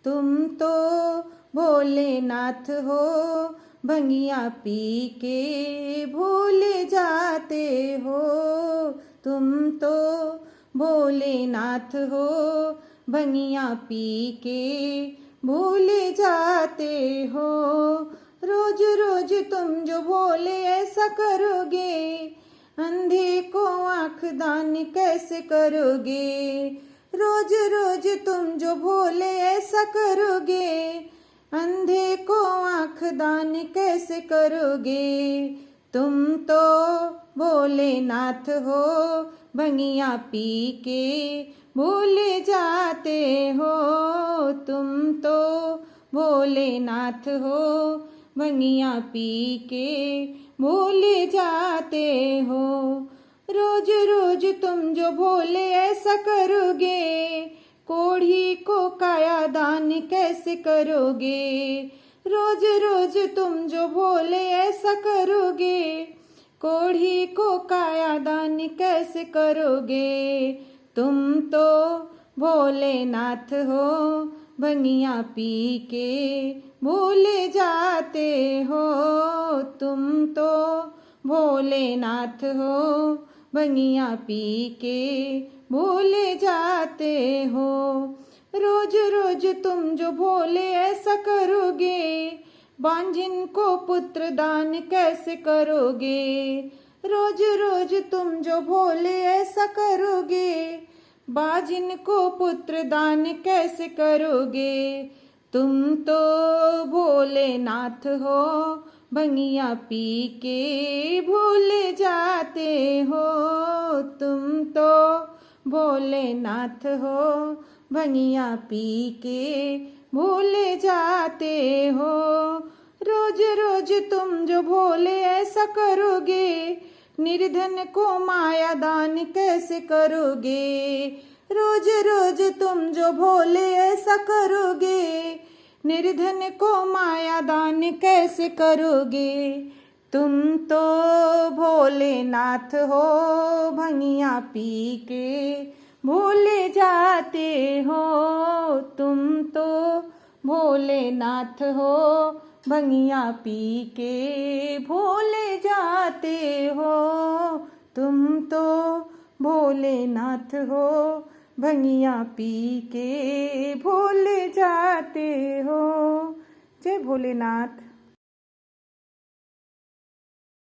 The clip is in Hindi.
तुम तो भोलेनाथ हो, भंगिया पी के भूल जाते हो। तुम तो भोलेनाथ हो, भंगिया पी के भूल जाते हो। रोज रोज तुम जो भोले ऐसा करोगे, अंधे को आँख दान कैसे करोगे। रोज रोज तुम जो भोले ऐसा करोगे, अंधे को आँख दान कैसे करोगे। तुम तो भोलेनाथ हो, भंगिया पी के भूल जाते हो। तुम तो भोलेनाथ हो, भंगिया पी के भूल जाते हो। रोज रोज तुम जो भोले ऐसा करोगे, कोढ़ी को काया दान कैसे करोगे। रोज रोज तुम जो भोले ऐसा करोगे, कोढ़ी को काया दान कैसे करोगे। तुम तो भोलेनाथ हो, भंगिया पी के भूल जाते हो। तुम तो भोलेनाथ हो, भंगिया पी के भूल जाते हो। रोज रोज तुम जो भोले ऐसा करोगे, बांझिन को पुत्र दान कैसे करोगे। रोज रोज तुम जो भोले ऐसा करोगे, बाजिन को पुत्र दान कैसे करोगे। तुम तो भोलेनाथ हो, भंगिया पी के भूल जाते हो। तुम तो भोलेनाथ हो, भंगिया पी के भूल जाते हो। रोज रोज तुम जो भोले ऐसा करोगे, निर्धन को माया दान कैसे करोगे। रोज रोज तुम जो भोले ऐसा करोगे, निर्धन को माया दान कैसे करोगे। तुम तो भोलेनाथ हो, भंगिया पी के भूल जाते हो। तुम तो भोलेनाथ हो, भंगिया पी के भूल जाते हो। तुम तो भोलेनाथ हो, भंगिया पी के भूल जाते हो। जय भोलेनाथ।